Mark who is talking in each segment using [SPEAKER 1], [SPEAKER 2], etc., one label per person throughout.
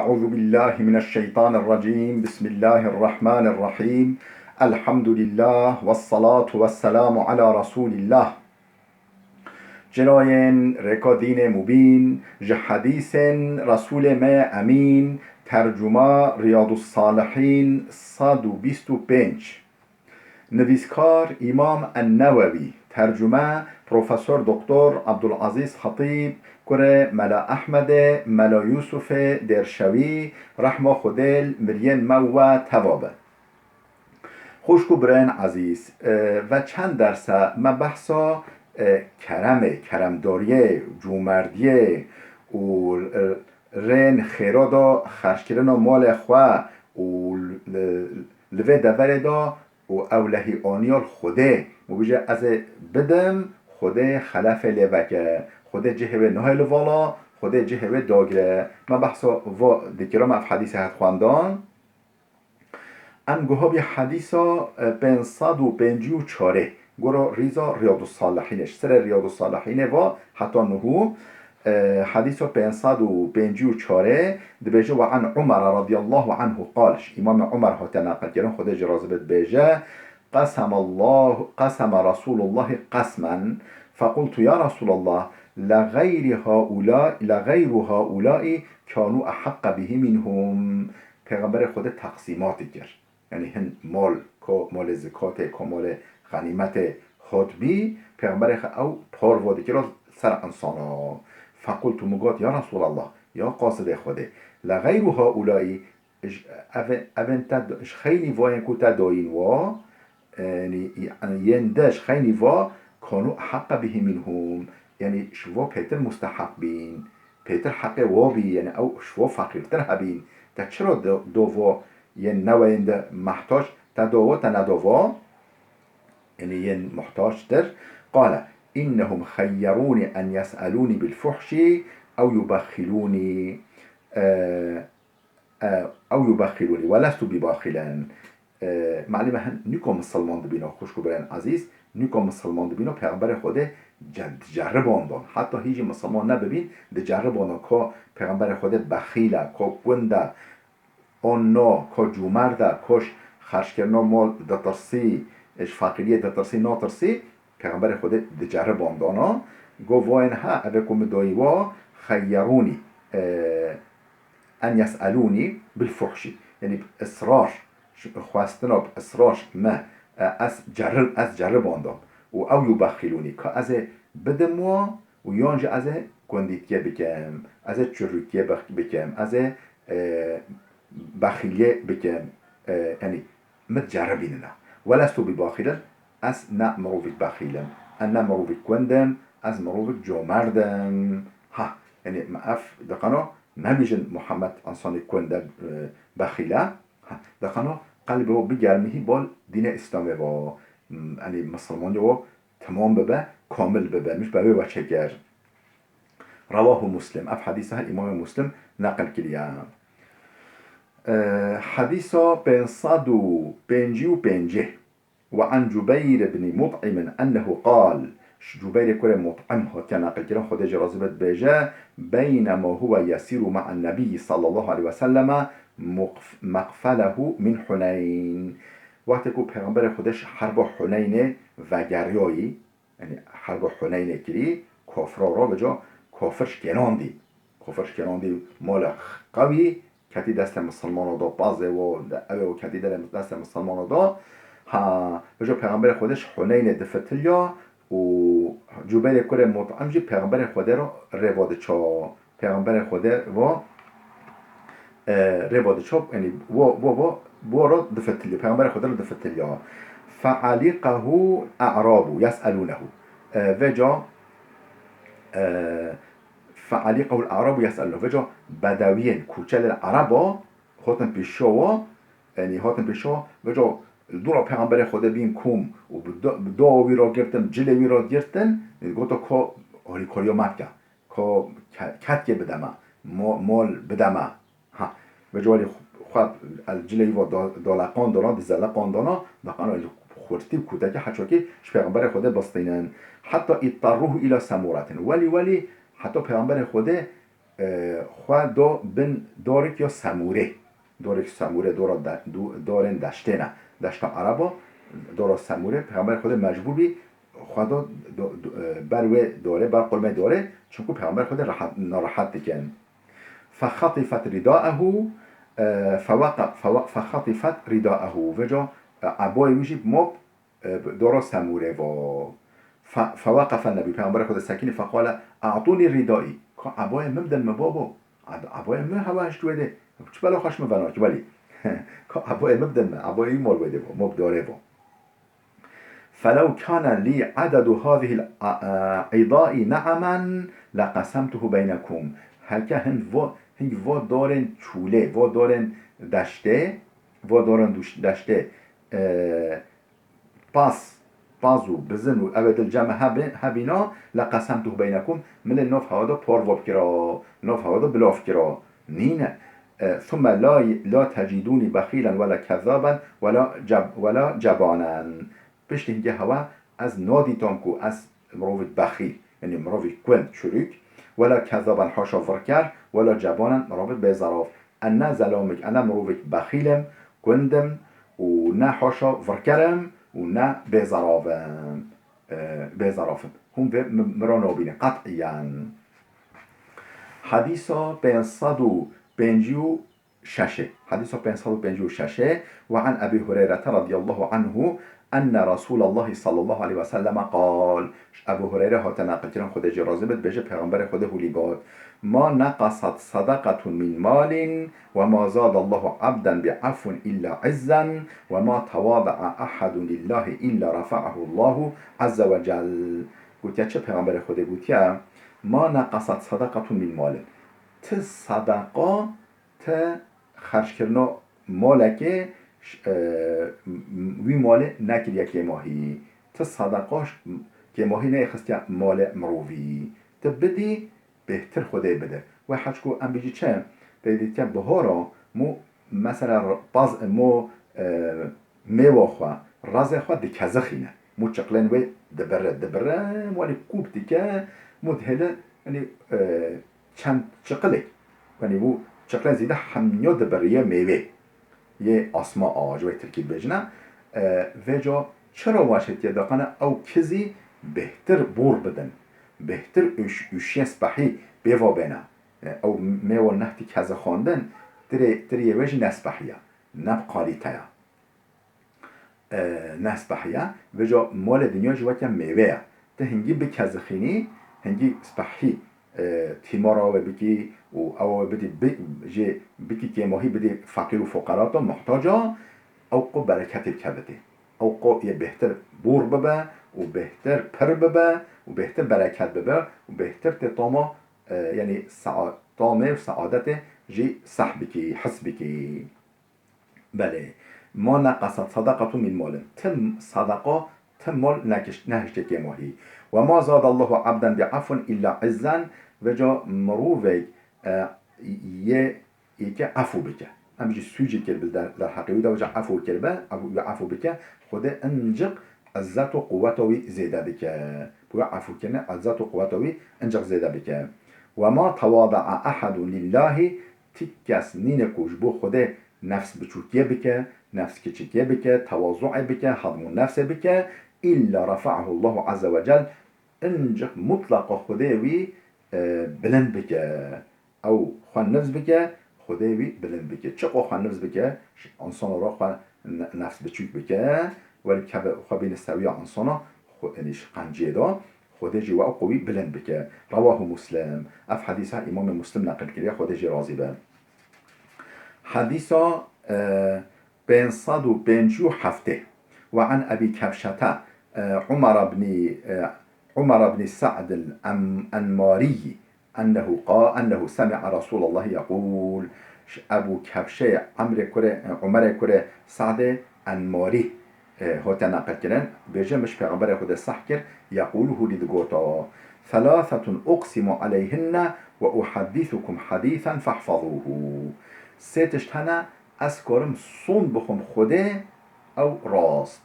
[SPEAKER 1] أعوذ بالله من الشيطان الرجيم بسم الله الرحمن الرحيم الحمد لله والصلاة والسلام على رسول الله جناين ركادين مبين جحديث رسول ما أمين ترجمة رياض الصالحين صاد و بیست و پنج نویسکار امام النووی ترجمه پروفسور دکتر عبدالعزیز خطیب کره ملا احمد ملا یوسف درشوی رحمه خودل مرین مو توابه خوشکو برین عزیز و چند درسه ما بحثا کرمداریه جومردیه و رین خیرادا خرشکرن مال خواه و لوه دوره دا و اولهی آنیال خوده مبیجه از بدم خوده خلف لبکه خوده جهوه نهل والا خوده جهوه داگره من بحثا و دکرام اف حدیث هد خواندان انگوها بی حدیثا 554 گورا ریزا ریاض الصالحینش سر ریاض الصالحینه و حتی نهو حديث 554 دبيجه وعن عمر رضي الله عنه قالش امام عمر هتنا قال خود جرازبت بيجه قسم رسول الله قسما فقلت يا رسول الله لغير هؤلاء كانوا احق به منهم پیغمبر خود تقسیمات کرد یعنی هن مال زکات مال غنیمت خطبی پیغمبر او پارواده کرد سر انسانا فقلت مقات يا رسول الله يا قاصد خوده لغير هؤلاء اش خیلی واین کو تداین و یعنی یندش خیلی وا کانو حق به منهم یعنی شوا پیتر مستحق بین پیتر حق وابی یعنی او شوا فقیرتر هبین تا چرا دوا ین نوینده محتاج تا دوا تا ندوا یعنی ین محتاج در قال إنهم خيروني أن يسألوني بالفحش أو يبخلوني ولست بباخلا معلومه هن نکم مسلمان دبینا خوشکو برین عزیز نکم مسلمان دبینا پیغمبر خوده جرباندان حتی هیچ مسلمان نببین ده جرباندان که پیغمبر خوده بخیله که گنده آننا که جومرده کش خرشکرنا مال دترسی اش فقیریه دترسی ناترسی پیغمبر خود دجره باندانا گو واین ها اوکم دایوا خیرونی ان یسالونی بالفحشی یعنی اصرار خواستنا اصرار ما از جره باندان و او یبخلونی که از بدم و یانج از گندیتیه بکم از چروکیه بکم از بخیلیه بکم یعنی متجربیننا ولستو بباخلا از نه مروفک بخیلم نه مروفک کندم از مروفک جومردم ها یعنی اف دقنا ما بیشن محمد انسان کنده بخیله ها دقنا قلبه بگرمهی بال دین اسلامه و یعنی مسلمان جو تمام ببه کامل ببه مش ببه و چگر رواه مسلم اف حدیثه امام مسلم نقل کلیه حدیثا 555 وعن جبير بن مطعم أنه قال جبير كره مطعم كان قال خود جرازبت بجا بينما هو يسير مع النبي صلى الله عليه وسلم مقفله من حنين وقتی که پیغمبر خودش حرب حنین و گریایی یعنی حرب حنین کری کافرا را بجا کافرش گراندی مال قوی کتی دست مسلمان دا بازه و کتی دست مسلمان دا ها بجا پیغمبر خودش حنین دفتلیا و جبیر کره مطعم جی پیغمبر خوده را رواده چا پیغمبر خوده و رواده چا یعنی و را دفتلیا پیغمبر خوده را دفتلیا فعلیقه اعراب یسألونه وجا فعلیقه الاعراب یسألونه وجا بدوین کوچل العربا هاتن پیشوا یعنی هاتن پیشوا وجا دورا پیغمبر خدا بین کوم و دعاوی را گرتن جلوی را گرتن گوتا که هاری کاریا مکه که کتگه بدمه مال بدمه و جوالی خواب جلوی و دالقان دارن دزلقان دارن دقیقا خورتی و کودکی حچا که پیغمبر خدا بستینن حتی اضطروه الى سمورتن ولی حتی پیغمبر خدا خواه بن دارک یا سموره، دارک سموره دارن دشته نه دشت عربا دارا سموره پیغمبر خود مجبور بی خدا بروه داره بر قلمه داره چون که پیغمبر خود ناراحت دکن. فخطفت رداءه فخطفت رداءه وجا عبای ویجی مب دارا سموره و فوقف النبي پیغمبر خود سکین فقال اعطوني ردائي که عبای مبدن مبابا عبای من هواش توده چه بلا خشم بناک ولی که عبای مبدن عبای مال بده با مبداره با فلو كان لي عدد هذه العضاء نعما لقسمته بينكم هکه هنگ و دارن چوله و دارن دشته پاس بازو بزن و ابد الجمع هبینا لقسمته بينكم من النوف هذا پارواب کرا نوف هذا بلاف کرا نینه ثم لا تجدوني بخيلا ولا كذابا ولا جبانا پشت اینکه هوا از نادیتان کو از مروفت بخیل یعنی مروفت کند چروک ولا كذابا حاشا فرکر ولا جبانا مروفت بزراف انا زلامك انا مروفت بخیلم کندم و نه حاشا فرکرم و نه بزرافم هم مرانو بینه قطعیاً. حديثا 556 وعن أبي هريرة رضي الله عنه أن رسول الله صلى الله عليه وسلم قال أبو هريرة هاتنا قلتنا خود جرازبت بجه پیغمبر خود هلیگاد ما نقصت صدقة من مال وما زاد الله عبدا بعفو إلا عزا وما تواضع أحد لله إلا رفعه الله عز وجل. گوتیا چه پیغمبر خود گوتیا ما نقصت صدقة من مال ت صدقه ت خرج کردن مالکه وی مال نکریا که ماهی ت صدقاش که ماهی نیخستی مال مروی ت بدی بهتر خوده بده و حجکو ام بيجي چه بدید که بهارا مو مثلا باز مو میوه خواه رازه خواه دی کزخینه مو چقلن وی دبره موالی کوب دیگه مدهله یعنی چند چقله یعنی مو چقلن زیده همیو دبریه میوه یه آسما آجوی ترکیب بجنه و جا چرا واشد یه دقانه او کزی بهتر بور بدن بهتر اوشی سپحی بیوا بینه او میوه نهتی کز خواندن تری وجه نسبحیه نبقالیتیه نسبحیه و جا مال دنیا جوه که میوه ده هنگی به کزخینی هنگی سپحی تیمارا و بکی و او بکی که ماهی بده فقیر و فقرات محتاجا او قو برکت بکبته او قو یه بهتر بور ببه و بهتر پر ببه و بهتر برکت ببه و بهتر تطامه یعنی طامه و سعادت جی صح بکی حس بکی. بله ما نقصت صدقة من مال تم صدقه تم مال نهشته که ماهی و ما زاد الله عبدا بعفو الا عزا و جا مروفه یه عفو بکه همجی سوجی کرد در حقیقی دا و جا عفو کرده عفو بکه خود انجق عزت و قوتوی زیده بکه بویا عفو کنه عزت و قوتوی انجق زیده بکه و ما تواضع احد لله تکس نین کوش بو خود نفس بچوکیه بکه نفس کچکیه بکه تواضع بکه حضم النفس بکه الا رفعه الله عز وجل انجق مطلق خوده وی بلند بکه او خوان نفس بکه خوده وی بلند بکه چقو خوان نفس بکه انسان را خوان نفس بچوک بکه ولی که خوابین سوی انسان خودش قنجه دا خوده جی و قوی بلند بکه. رواه مسلم اف حدیث ها امام مسلم نقل کرده خوده جی راضی به. حدیث ها 557 وعن أبي كبشة عمر بن سعد الأنماري أنه سمع رسول الله يقول أبو كبشة عمر كره سعد أنماري هوتا نقل كرن بيجي مش پیغمبر خود صح كر يقوله لدقوتا ثلاثة أقسم عليهن وأحدثكم حديثا فاحفظوه سيتشت هنا أذكرم صون بخم خوده أو راست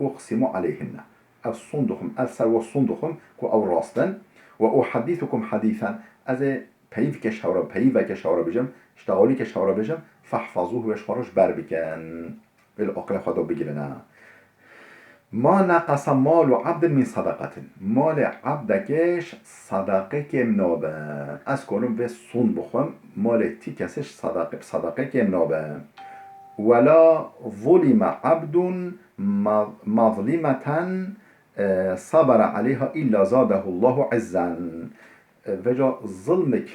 [SPEAKER 1] أقسم عليهن الصندخم أسر والصندخم كو أو راستن وأحدثكم حديثا أذا پیو که شورا بجم اشتغالی که شورا بجم فحفظوه و اشخارش بر بکن بالعقل خدا بگیرنه. ما نقص مال عبد من صدقه، مال عبدکش صدقه که منابه از کنم به سون بخوام مال تی کسش صدقه که منابه. ولا ظلم عبد مظلمة صبر عليها إلا زاده الله عزا. وجا ظلمك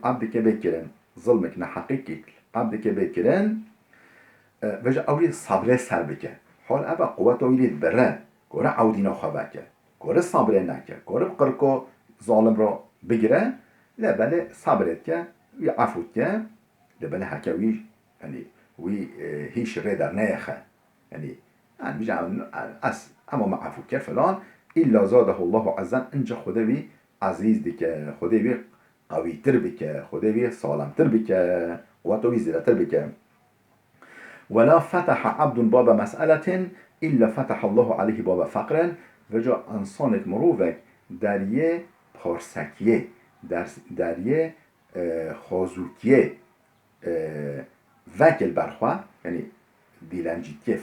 [SPEAKER 1] عبدك بكرن ظلمك نحقيقك عبدك بكرن وجا أولي صبر سر بك حال أبا قوة أولي بره گوره عودینا خواه که گوره صبر نکه گوره بقرکو ظالم را بگیره لبله صبرت که وی عفوت که لبله حکوی یعنی وی هیچ ری در نیخه یعنی میگه اما معفو که فلان الا زاده الله عزا انجا خدا وی عزیز دیگه خدا وی قوی تر بکه خدا وی سالم تر بکه قوت وی زیده تر بکه. ولا فتح عبد باب مسئله الا فتح الله علیه باب فقر. و جا انسانت مروفک در یه پارسکیه در یه خازوکیه وکل برخواه یعنی دیلنجیتی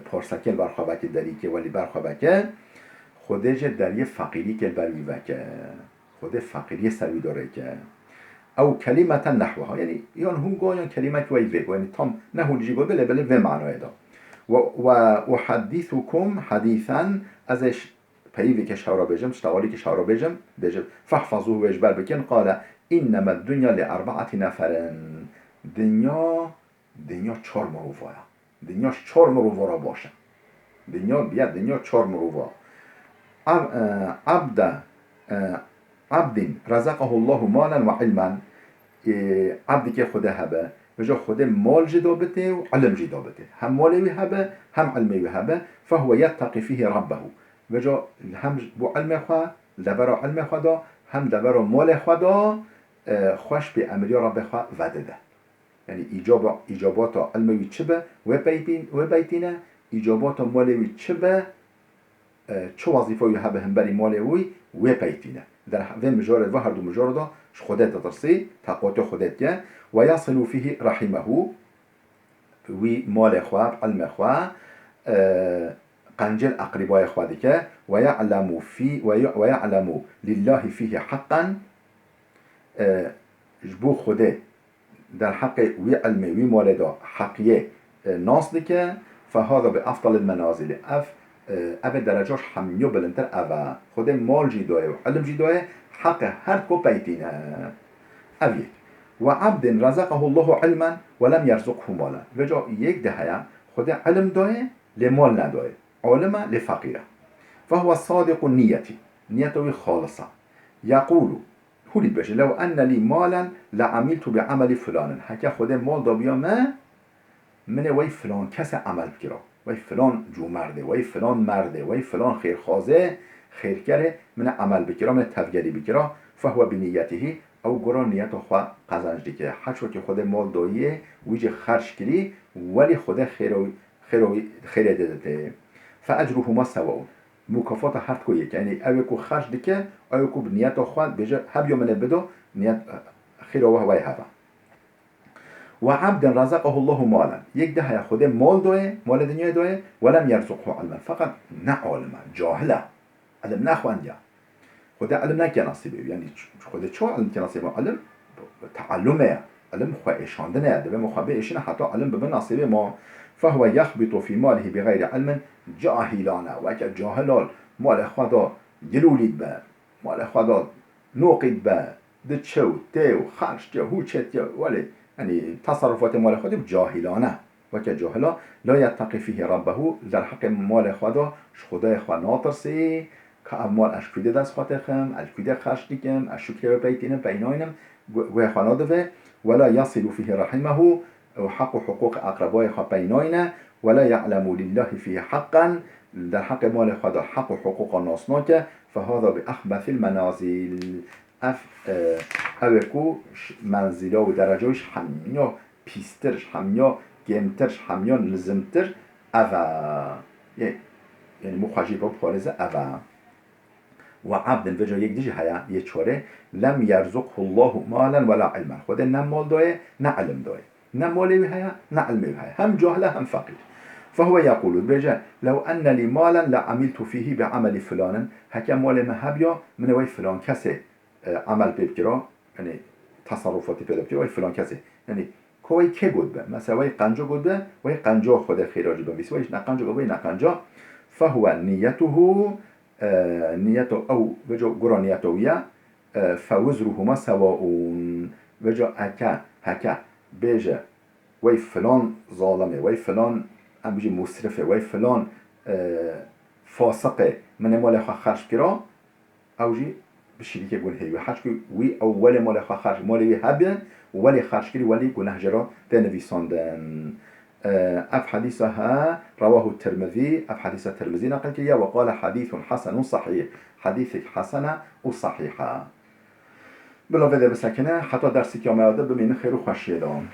[SPEAKER 1] پارسکل برخواه وکل داری که ولی برخواه وکل خودش در یه فقیری که بروی وکل خود فقیری سروی داره که او کلمت نحوها یعنی یان هونگا یا کلمت وی وی یعنی تام نهولیجی گو بله بله و معنای دا. و حدیثکم حدیثا ازش پیوی که شورا بجم شتوالی که شورا بجم فحفظوه و اجبر بکن قال انما الدنیا لاربعه نفرن دنیا 4 مروفا دنیا 4 مروفا را باشه دنیا 4 مروفا عبد رزقه الله مالا و علما عبدی که خدا هبه و جا خدا مال جدا بته و علم جدا بته هم مالی هبه هم علمی هبه فهو یتقی فیه ربه و جا هم بو علم خواه لبرا علم خدا هم لبرا مال خدا خوش به امری رب خواه وده ده یعنی ایجابات علمی چه به و بیتینه ایجابات مالی چه به چه وظیفه هبه هم بری مالی و بیتینه در و مجارد و هر دو مجارد خودت ترسی تقوات خودت که و یصل فیه رحمه وی مال خواه علم خواه قنجل اقربای خواه که و یعلم لله فیه حقا جبو خوده در حق وی علم وی مال دا حقیه ناس که فهذا به افضل المنازل اف درجاش همیو بلندتر اف خود مال جیدوه و علم جیدوه حق هر کو بیتینه اوید. و عبد رزقه الله علما ولم يرزقه مالا و جا یک دهه خود علم داره لمال نداره علم لفقیره فهو صادق نیتی نیتوی خالصه یقول هولید بشه لو ان لی مالا لعملت بعمل فلان حکه خود مال دا بیا من وی فلان کس عمل بکرا وی فلان جو مرده وی فلان مرده وی فلان خیرخوازه خیرکره من عمل بکرا من تفگری بکرا فهو بنیته او گران نیت خواه قزنج دیگه حچو که خود مال داییه ویجه خرج کری ولی خود خیر دادته فاجرهما سواء مکافات هر کویه یعنی او کو خرج دیگه او کو نیت خواه بجه هب یومنه بدو نیت خیر و وای هوا. و عبد رزقه الله مالا یک ده خود مال دوه مال دنیا دوه ولم يرزقه علما فقط نه علما جاهله علم نخوانده خود علم نکه نصیبه یعنی خود چه علم که نصیبه علم تعلمه علم خواه اشانده نه دوه مخابه اشینه حتی علم ببین نصیبه ما فهو يخبط في ماله بغير علم جاهلانه و اکه جاهلال مال خدا گلولید به مال خدا نوقید به ده چو تیو خرش تیو هو چه تیو ولی یعنی تصرفات مال خود جاهلانه و که جاهلا لا یتقی فیه ربه در حق مال خدا خدای خدا ناترسی که اموال اشکیده دست خاطرم اشکیده خرش دیگم اشکیده بیتینم بیناینم و خدا دوه ولا یصل فیه رحمه و حق و حقوق اقربای خدا بیناینه ولا یعلم لله فیه حقا در حق مال خدا حق و حقوق ناسناکه فهذا باخبث المنازل اوکو منزلا و درجهش همیا پیسترش همیا گمترش همیا لزمتر یعنی مخاجی با پارزه و عبد وجه یک دیجه هیا یه چوره لم يرزقه الله مالا ولا علما خود نه مال داره نه علم داره نه مالی هیا نه علمی هیا هم جاهل هم فقیر فهو يقول بجا لو أن لي مالا لعملت فيه بعمل فلان هكا مال مهبيا من وي فلان كسي عمل بيبكرا يعني تصرفاتي پیدا بكرا وي فلان كسي يعني كوي كي قد به مثلا وي قنجا قد به وي قنجا خود خيراجي بميسي وي نقنجا قد وي نقنجا فهو نيته نيته أو بجا قرا نيته ويا فوزرهما سواء بجا هكا بجا وي فلان ظالمه وي فلان ام بيجي مسرفه وي فلان فاسقه من مال خو خرج كرا او جي بشيدي كي يقول هي حاج وي اول مال خو خرج مال وي هبن ولي خرج كري ولي گناه جرا تنفيساندن اف حديثها رواه الترمذي اف حديث الترمذي نقل كيا وقال حديث حسن صحيح حديث حسنه وصحيحه بلا بده بسكنه حتى درسي كما ياد بمين خير و خوشي دام